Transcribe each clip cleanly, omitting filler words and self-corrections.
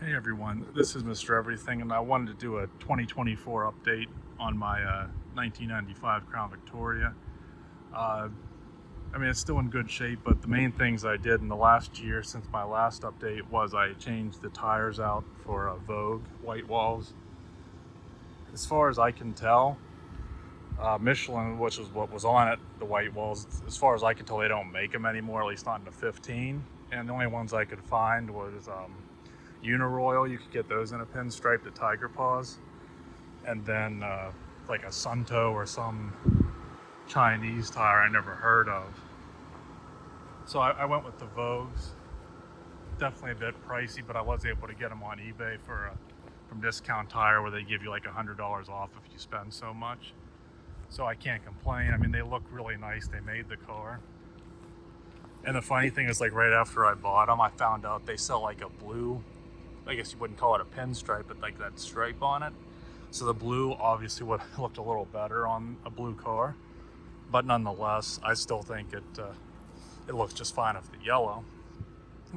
Hey everyone, this is Mr. Everything, and I wanted to do a 2024 update on my 1995 Crown Victoria. I mean, it's still in good shape, but the main things I did in the last year since my last update was I changed the tires out for Vogue white walls. As far as I can tell, Michelin, which is what was on it, the white walls, as far as I can tell, they don't make them anymore, at least not in the 15. And the only ones I could find was Uniroyal. You could get those in a pinstripe at Tiger Paws, and then like a Sunto or some Chinese tire I never heard of. So I went with the Vogues. Definitely a bit pricey, but I was able to get them on eBay from Discount Tire, where they give you like $100 off if you spend so much. So I can't complain. I mean, they look really nice. They made the car. And the funny thing is, like, right after I bought them, I found out they sell like a blue, I guess you wouldn't call it a pinstripe, but like that stripe on it. So the blue obviously would have looked a little better on a blue car, but nonetheless, I still think it looks just fine with the yellow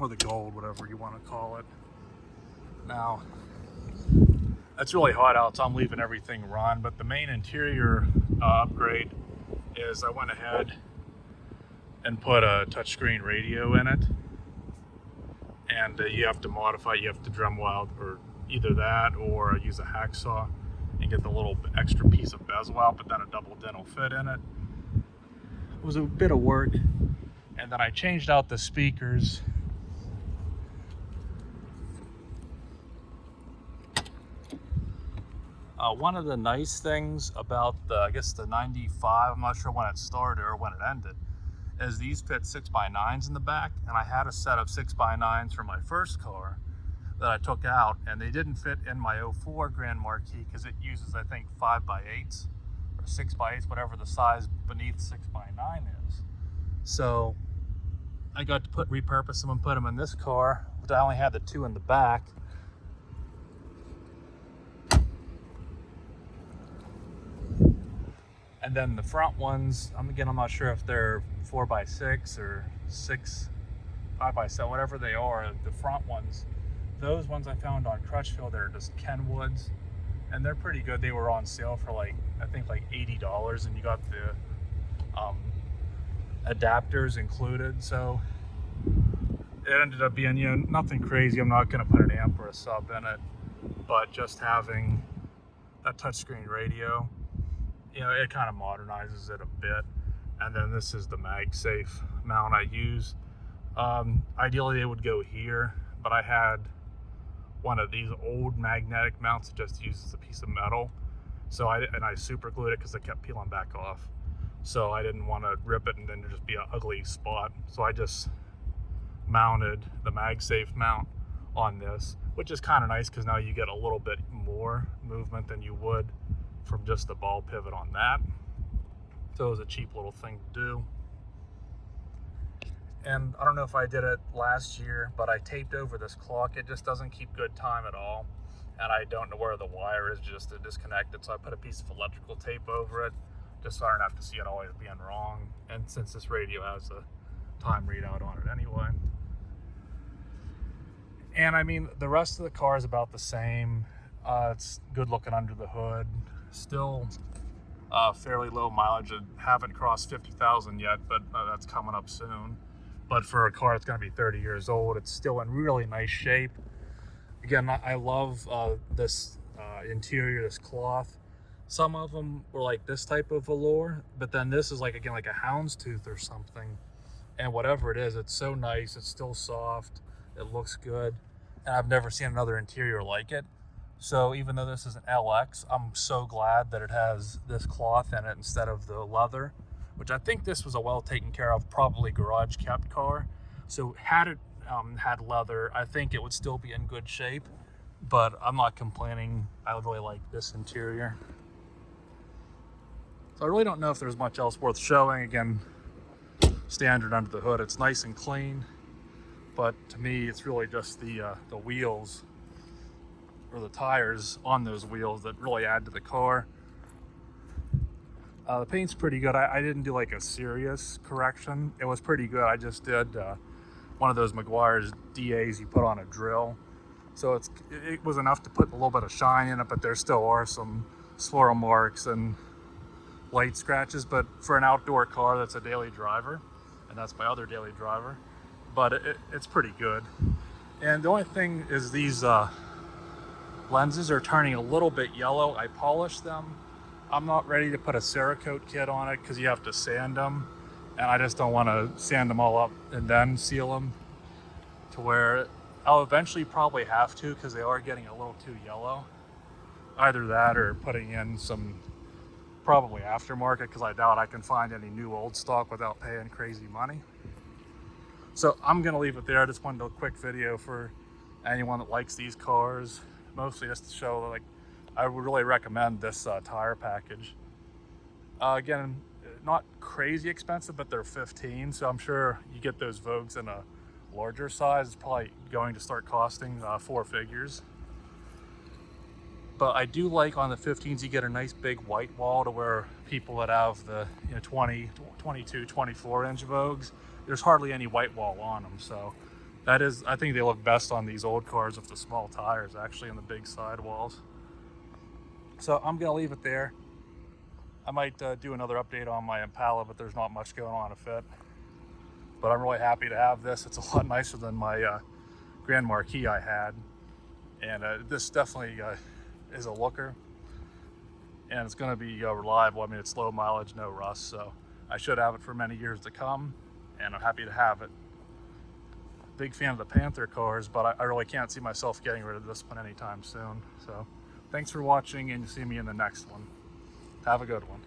or the gold, whatever you want to call it. Now, it's really hot out, so I'm leaving everything run, but the main interior upgrade is I went ahead and put a touchscreen radio in it. And you have to modify, you have to Dremel or either that or use a hacksaw and get the little extra piece of bezel out, but then a double dent will fit in it. It was a bit of work. And then I changed out the speakers. One of the nice things about I guess the 95, I'm not sure when it started or when it ended, is these fit 6x9s in the back, and I had a set of 6x9s for my first car that I took out, and they didn't fit in my 04 Grand Marquis because it uses, I think, 5x8s or 6x8s, whatever the size beneath 6x9 is. So I got to repurpose them and put them in this car, but I only had the two in the back. And then the front ones, I'm not sure if they're 4x6 or 5x7, whatever they are. The front ones, those ones I found on Crutchfield, they're just Kenwoods, and they're pretty good. They were on sale for like, I think like $80, and you got the adapters included. So it ended up being, nothing crazy. I'm not going to put an amp or a sub in it, but just having that touchscreen radio, it kind of modernizes it a bit. And then this is the MagSafe mount I use. Ideally they would go here, but I had one of these old magnetic mounts that just uses a piece of metal. So I super glued it because it kept peeling back off. So I didn't want to rip it and then just be an ugly spot. So I just mounted the MagSafe mount on this, which is kind of nice because now you get a little bit more movement than you would from just the ball pivot on that. So it was a cheap little thing to do. And I don't know if I did it last year, but I taped over this clock. It just doesn't keep good time at all. And I don't know where the wire is just to disconnect it. So I put a piece of electrical tape over it, just so I don't have to see it always being wrong. And since this radio has a time readout on it anyway. And I mean, the rest of the car is about the same. It's good looking under the hood. Still fairly low mileage. I haven't crossed 50,000 yet, but that's coming up soon. But for a car that's going to be 30 years old, it's still in really nice shape. Again, I love this interior, this cloth. Some of them were like this type of velour, but then this is like, again, like a houndstooth or something. And whatever it is, it's so nice. It's still soft. It looks good. And I've never seen another interior like it. So even though this is an LX, I'm so glad that it has this cloth in it instead of the leather, which I think this was a well taken care of, probably garage kept car. So had it had leather, I think it would still be in good shape, but I'm not complaining. I really like this interior. So I really don't know if there's much else worth showing. Again, standard under the hood, it's nice and clean, but to me, it's really just the wheels, or the tires on those wheels, that really add to the car. The paint's pretty good. I didn't do like a serious correction. It was pretty good. I just did one of those Meguiar's DAs you put on a drill, So it was enough to put a little bit of shine in it, but there still are some swirl marks and light scratches. But for an outdoor car that's a daily driver, and that's my other daily driver, but it's pretty good. And the only thing is these lenses are turning a little bit yellow. I polished them. I'm not ready to put a Cerakote kit on it because you have to sand them, and I just don't want to sand them all up and then seal them, to where I'll eventually probably have to, because they are getting a little too yellow. Either that or putting in some probably aftermarket, because I doubt I can find any new old stock without paying crazy money. So I'm gonna leave it there. I just wanted a quick video for anyone that likes these cars, mostly just to show, like, I would really recommend this tire package. Again, not crazy expensive, but they're 15, so I'm sure you get those Vogues in a larger size, it's probably going to start costing 4 figures. But I do like on the 15s, you get a nice big white wall, to where people that have the 20, 22, 24 inch Vogues, there's hardly any white wall on them. So that is, I think they look best on these old cars with the small tires, actually, and the big sidewalls. So I'm gonna leave it there. I might do another update on my Impala, but there's not much going on to fit. But I'm really happy to have this. It's a lot nicer than my Grand Marquis I had. And this definitely is a looker. And it's gonna be reliable. I mean, it's low mileage, no rust, so I should have it for many years to come, and I'm happy to have it. Big fan of the Panther cars, but I really can't see myself getting rid of this one anytime soon. So thanks for watching, and you'll see me in the next one. Have a good one.